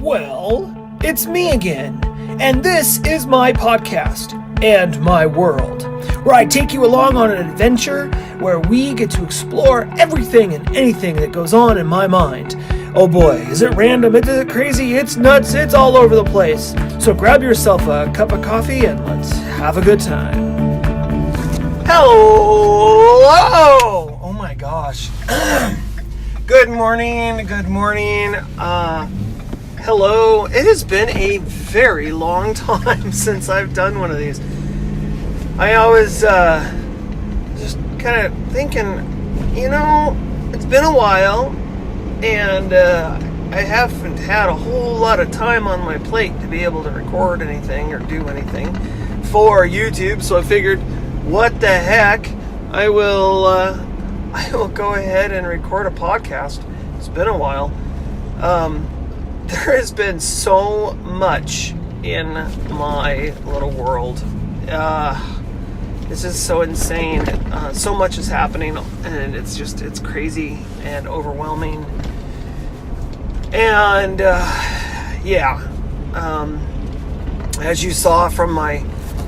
Well, it's me again, and this is my podcast and my world, where I take you along on an adventure where we get to explore everything and anything that goes on in my mind. Oh boy, is it random, is it crazy, it's nuts, it's all over the place. So grab yourself a cup of coffee and let's have a good time. Hello! Oh my gosh. Good morning. Hello. It has been a very long time since I've done one of these. I always just kind of thinking, it's been a while, and I haven't had a whole lot of time on my plate to be able to record anything or do anything for YouTube, so I figured, what the heck, I will go ahead and record a podcast. It's been a while. There has been so much in my little world. This is so insane. So much is happening, and it's crazy and overwhelming. And as you saw from my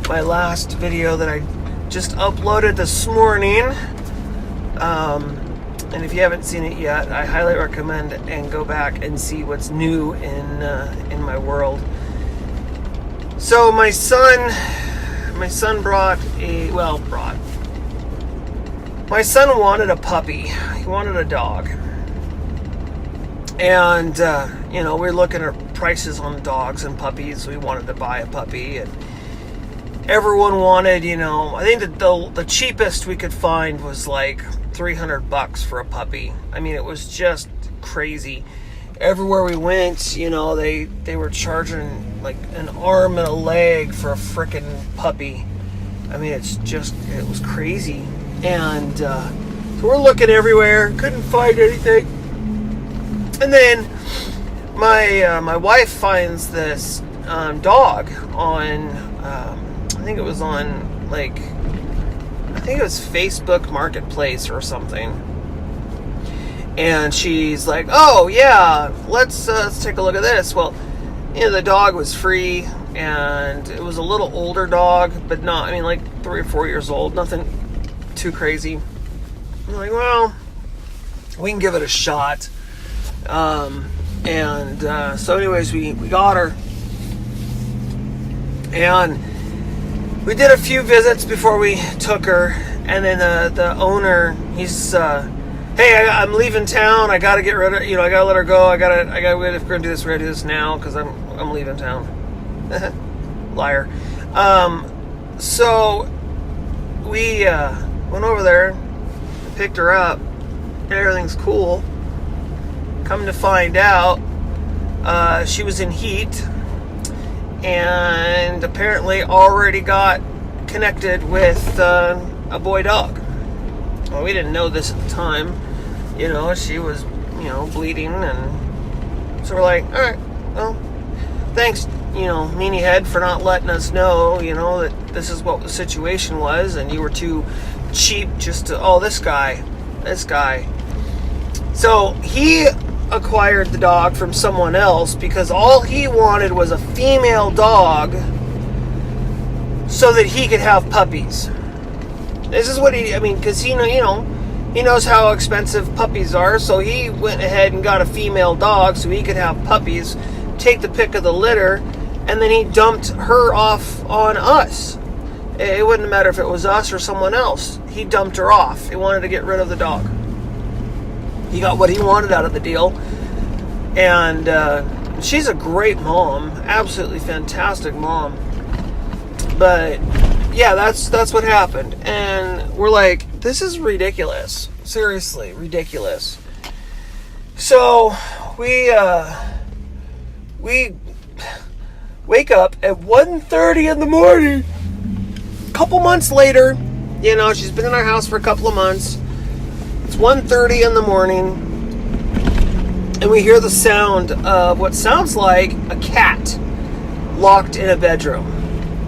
last video that I just uploaded this morning, and if you haven't seen it yet, I highly recommend and go back and see what's new in my world. So my son wanted a puppy. He wanted a dog. And, we were looking at prices on dogs and puppies. We wanted to buy a puppy, and everyone wanted, I think that the cheapest we could find was like $300 for a puppy. I mean, it was just crazy. Everywhere we went, they were charging like an arm and a leg for a frickin' puppy. I mean, it was crazy. And so we're looking everywhere, couldn't find anything. And then my wife finds this dog on, I think it was Facebook Marketplace or something. And she's like, "Oh yeah, let's take a look at this." Well, the dog was free, and it was a little older dog, but not, 3 or 4 years old, nothing too crazy. I'm like, well, we can give it a shot. So anyways, we got her, and we did a few visits before we took her. And then the owner, he's, hey, I'm leaving town. I gotta get rid of, I gotta let her go. I gotta, if we're gonna do this, we're gonna do this now, because I'm leaving town. Liar. So we went over there, picked her up, and everything's cool. Come to find out, she was in heat, and apparently already got connected with a boy dog. Well, we didn't know this at the time. She was, bleeding, and so we're like, all right, well, thanks, meanie head, for not letting us know, that this is what the situation was, and you were too cheap just to, this guy. So he acquired the dog from someone else because all he wanted was a female dog so that he could have puppies. This is what because he knows how expensive puppies are, so he went ahead and got a female dog so he could have puppies, take the pick of the litter, and then he dumped her off on us. It wouldn't matter if it was us or someone else. He dumped her off. He wanted to get rid of the dog. He got what he wanted out of the deal. And she's a great mom. Absolutely fantastic mom. But yeah, that's what happened. And we're like, this is ridiculous. Seriously, ridiculous. So we wake up at 1:30 in the morning. A couple months later, she's been in our house for a couple of months. It's 1:30 in the morning, and we hear the sound of what sounds like a cat locked in a bedroom.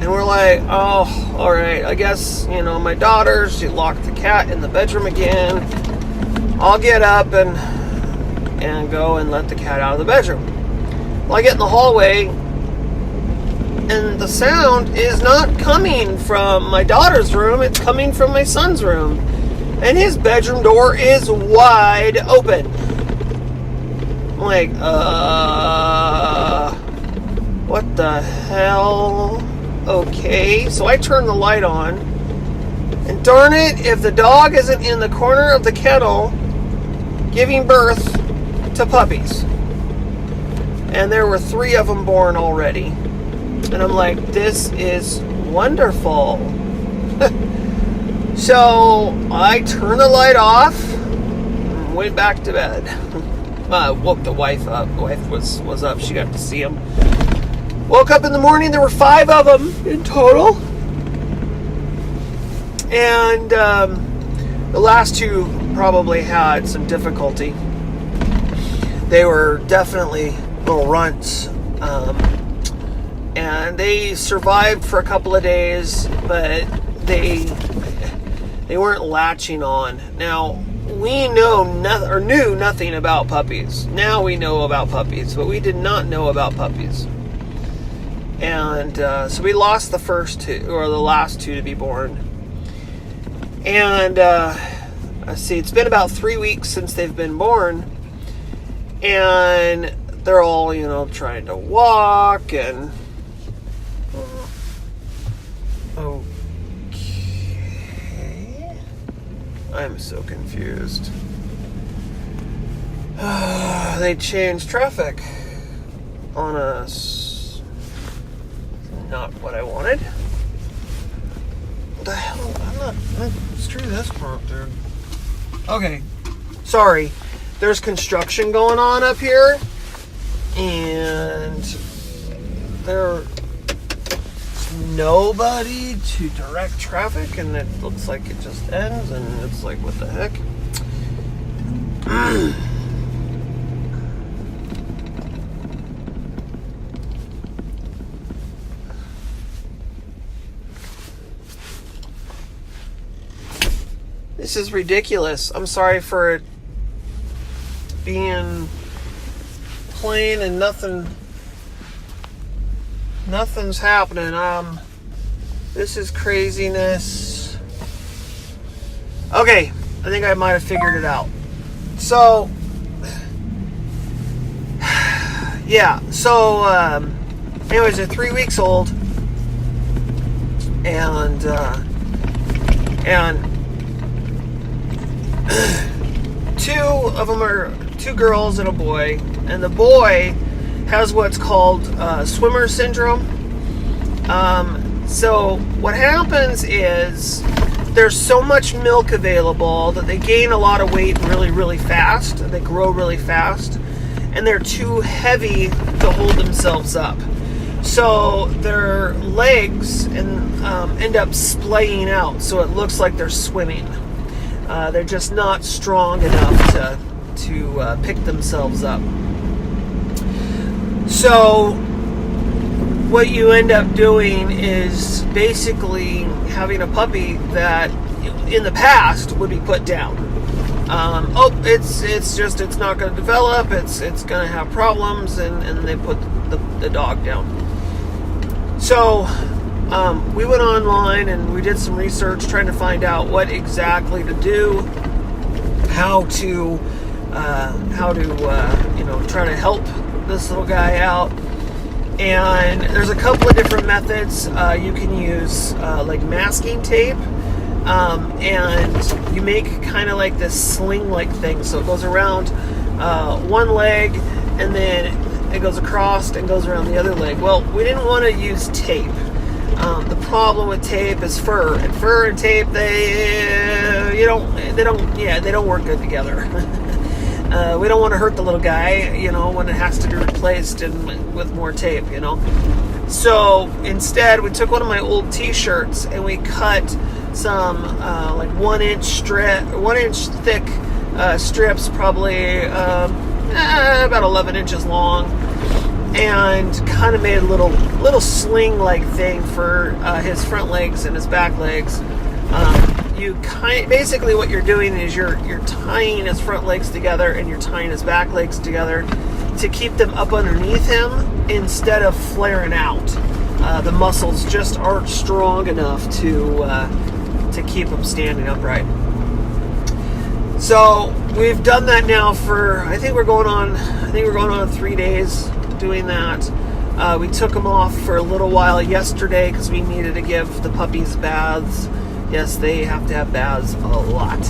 And we're like, oh, all right, I guess, my daughter, she locked the cat in the bedroom again. I'll get up and go and let the cat out of the bedroom. Well, I get in the hallway, and the sound is not coming from my daughter's room. It's coming from my son's room. And his bedroom door is wide open. I'm like, what the hell? Okay, so I turn the light on. And darn it, if the dog isn't in the corner of the kennel giving birth to puppies. And there were 3 of them born already. And I'm like, this is wonderful. So I turned the light off and went back to bed. I woke the wife up. The wife was up. She got to see them. Woke up in the morning. There were 5 of them in total. And the last 2 probably had some difficulty. They were definitely little runts. And they survived for a couple of days, but they weren't latching on. Now, we knew nothing about puppies. Now we know about puppies, but we did not know about puppies. And so we lost the first 2, or the last 2 to be born. And let's see, it's been about 3 weeks since they've been born. And they're all, trying to walk and... Okay. I'm so confused. They changed traffic on us. Not what I wanted. What the hell? Screw this part, dude. Okay. Sorry. There's construction going on up here. And there's nobody to direct traffic, and it looks like it just ends, and it's like, what the heck? This is ridiculous. I'm sorry for it being plain and nothing's happening. This is craziness. Okay, I think I might have figured it out. So, yeah. So, anyways, they're 3 weeks old, and 2 of them are 2 girls and a boy, and the boy has what's called swimmer syndrome. So what happens is there's so much milk available that they gain a lot of weight really, really fast. They grow really fast, and they're too heavy to hold themselves up. So their legs end up splaying out, so it looks like they're swimming. They're just not strong enough to pick themselves up. So what you end up doing is basically having a puppy that in the past would be put down. It's not going to develop, it's going to have problems, and they put the dog down. So we went online and we did some research trying to find out what exactly to do, how to try to help this little guy out. And there's a couple of different methods. You can use like masking tape, and you make kind of like this sling-like thing. So it goes around one leg, and then it goes across and goes around the other leg. Well, we didn't want to use tape. The problem with tape is fur, and fur and tape they don't work good together. We don't want to hurt the little guy, when it has to be replaced and with more tape, So instead, we took one of my old T-shirts and we cut some like 1 inch thick strips, probably about 11 inches long, and kind of made a little sling-like thing for his front legs and his back legs. Basically what you're doing is you're tying his front legs together and you're tying his back legs together, to keep them up underneath him instead of flaring out. The muscles just aren't strong enough to keep him standing upright. So we've done that now for, I think we're going on 3 days doing that. We took them off for a little while yesterday because we needed to give the puppies baths. Yes, they have to have baths a lot.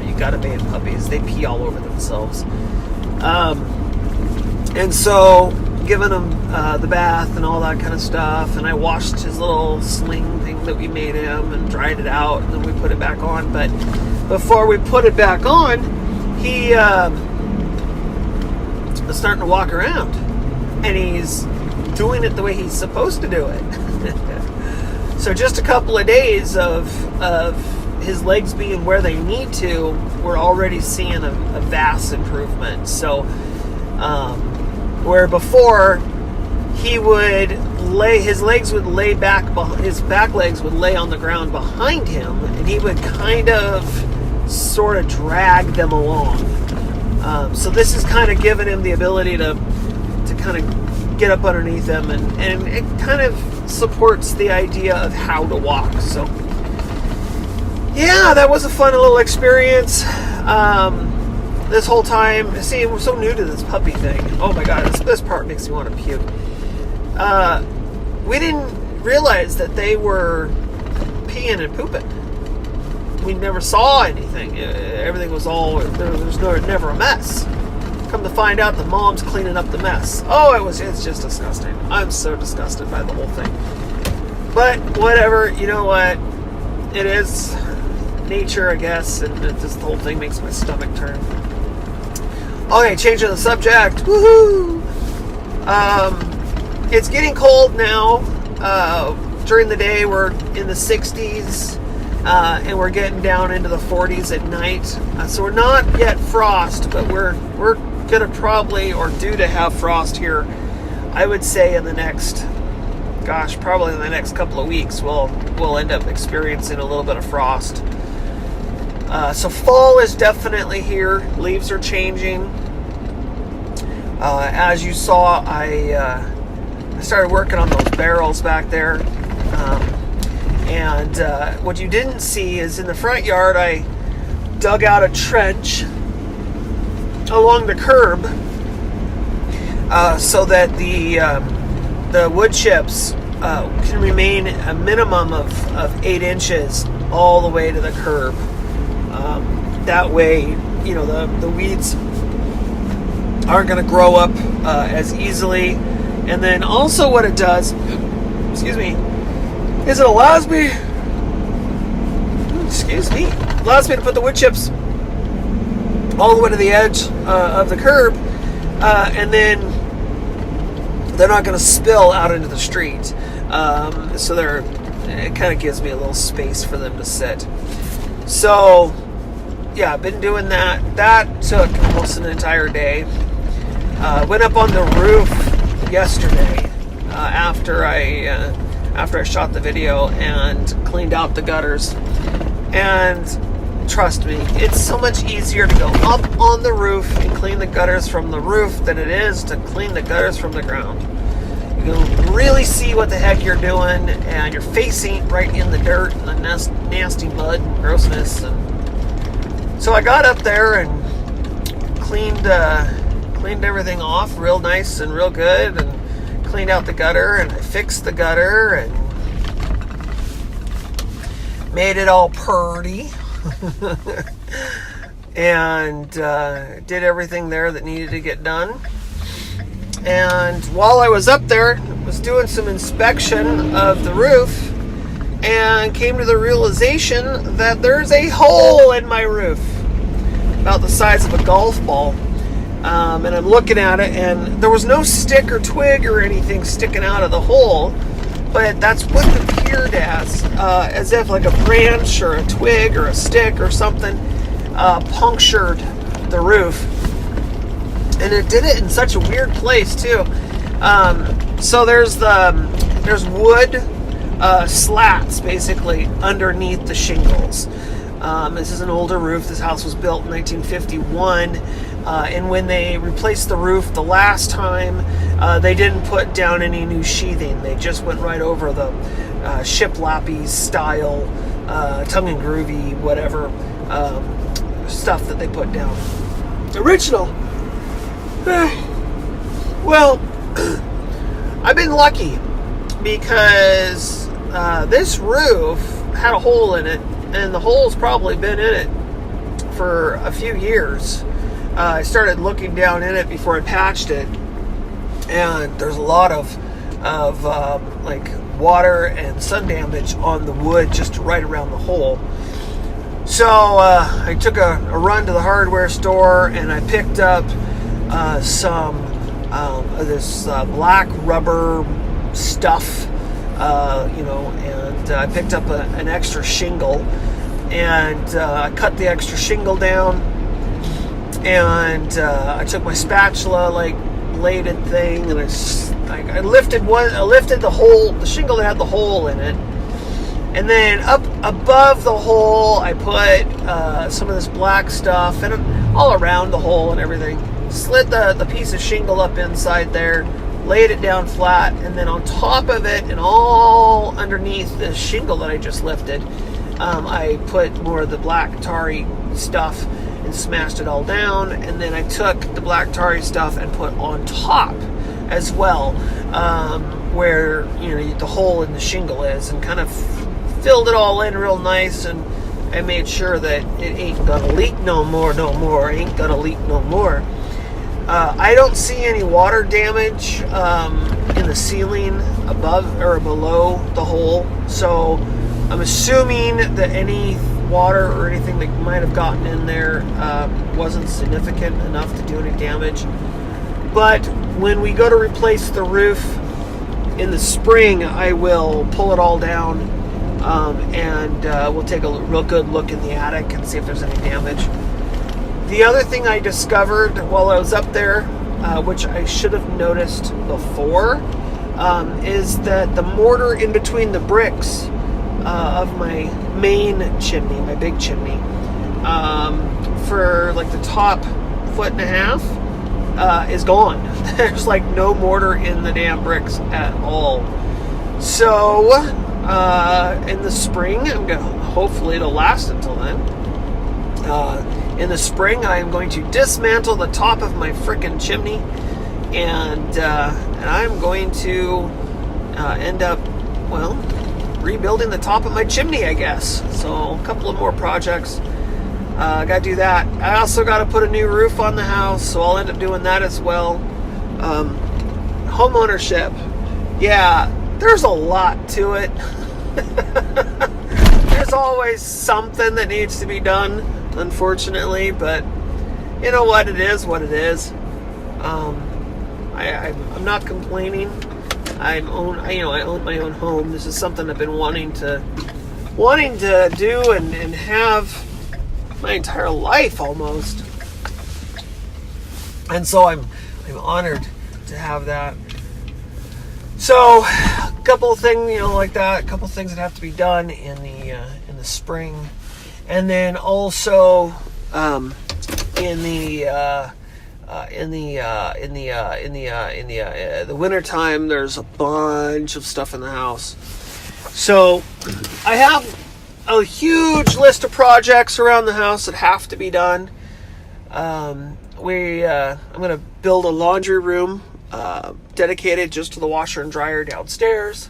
You got to bathe puppies; they pee all over themselves. And so, giving him the bath and all that kind of stuff, and I washed his little sling thing that we made him and dried it out, and then we put it back on. But before we put it back on, he was starting to walk around, and he's doing it the way he's supposed to do it. So just a couple of days of his legs being where they need to, we're already seeing a vast improvement. So where before he would his back legs would lay on the ground behind him, and he would kind of sort of drag them along. So this is kind of giving him the ability to kind of get up underneath them, and it kind of supports the idea of how to walk. So yeah, that was a fun little experience. This whole time, see, we're so new to this puppy thing. Oh my god, this part makes me want to puke. We didn't realize that they were peeing and pooping. We never saw anything. Everything was never a mess. Come to find out, the mom's cleaning up the mess. Oh, it's just disgusting. I'm so disgusted by the whole thing. But whatever, you know what? It is nature, I guess, and the whole thing makes my stomach turn. Okay, changing the subject. Woohoo! It's getting cold now. During the day, we're in the 60s, and we're getting down into the 40s at night. So we're not yet frost, but we're gonna probably, or due to have frost here, I would say in the next, probably in the next couple of weeks, we'll end up experiencing a little bit of frost. So fall is definitely here. Leaves are changing. As you saw, I started working on those barrels back there. And what you didn't see is in the front yard, I dug out a trench along the curb so that the wood chips can remain a minimum of 8 inches all the way to the curb. That way, you know, the weeds aren't going to grow up as easily. And then also what it does, excuse me, is it allows me to put the wood chips all the way to the edge of the curb, and then they're not going to spill out into the street. So it kind of gives me a little space for them to sit. So yeah, I've been doing that. That took almost an entire day. Went up on the roof yesterday after I shot the video and cleaned out the gutters. And trust me, it's so much easier to go up on the roof and clean the gutters from the roof than it is to clean the gutters from the ground. You can really see what the heck you're doing, and your face ain't right in the dirt and the nasty mud and grossness. And so I got up there and cleaned everything off real nice and real good, and cleaned out the gutter, and I fixed the gutter and made it all purty. And did everything there that needed to get done. And while I was up there, was doing some inspection of the roof, and came to the realization that there's a hole in my roof about the size of a golf ball. And I'm looking at it, and there was no stick or twig or anything sticking out of the hole, but that's what it appeared as if like a branch or a twig or a stick or something punctured the roof. And it did it in such a weird place too. So there's wood slats basically underneath the shingles. This is an older roof. This house was built in 1951. And when they replaced the roof the last time, they didn't put down any new sheathing. They just went right over the shiplappy style, tongue and groovy, whatever stuff that they put down. Original. Well, I've been lucky because this roof had a hole in it, and the hole's probably been in it for a few years. I started looking down in it before I patched it, and there's a lot of like water and sun damage on the wood just right around the hole. So I took a run to the hardware store, and I picked up some this black rubber stuff, and I picked up an extra shingle, and I cut the extra shingle down, and I took my spatula, like bladed thing, and I lifted the shingle that had the hole in it, and then up above the hole I put some of this black stuff, and all around the hole and everything. Slid the piece of shingle up inside there, laid it down flat, and then on top of it and all underneath the shingle that I just lifted, I put more of the black tarry stuff and smashed it all down, and then I took the black tarry stuff and put on top as well, where the hole in the shingle is, and kind of filled it all in real nice, and I made sure that it ain't gonna leak no more, ain't gonna leak no more. I don't see any water damage in the ceiling above or below the hole, so I'm assuming that any water or anything that might have gotten in there wasn't significant enough to do any damage. But when we go to replace the roof in the spring, I will pull it all down, and we'll take a real good look in the attic and see if there's any damage. The other thing I discovered while I was up there, which I should have noticed before, is that the mortar in between the bricks of my main chimney, my big chimney, for like the top foot and a half, is gone. There's like no mortar in the damn bricks at all. So in the spring, hopefully it'll last until then. In the spring, I am going to dismantle the top of my frickin' chimney, and I'm going to end up, rebuilding the top of my chimney, I guess. So a couple of more projects. I gotta do that. I also gotta put a new roof on the house, so I'll end up doing that as well. Home ownership. Yeah, there's a lot to it. There's always something that needs to be done, unfortunately, but you know what, it is what it is. I'm not complaining. I own my own home. This is something I've been wanting to do and have my entire life almost. And so I'm honored to have that. So a couple of things, like that, a couple of things that have to be done in the spring. And then also in the winter time, there's a bunch of stuff in the house. So I have a huge list of projects around the house that have to be done. I'm going to build a laundry room dedicated just to the washer and dryer downstairs.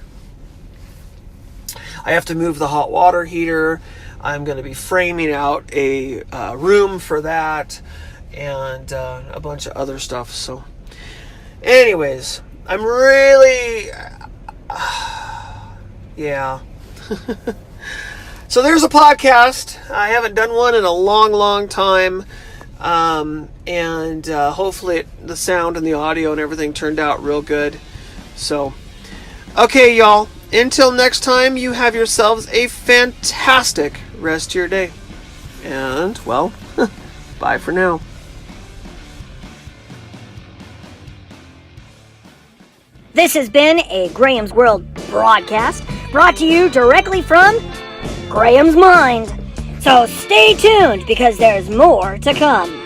I have to move the hot water heater. I'm going to be framing out a room for that, and a bunch of other stuff. So anyways, I'm really yeah. So there's a podcast. I haven't done one in a long time, and hopefully the sound and the audio and everything turned out real good. So okay, y'all, until next time, you have yourselves a fantastic rest of your day. And, bye for now. This has been a Graham's World broadcast brought to you directly from Graham's mind. So stay tuned because there's more to come.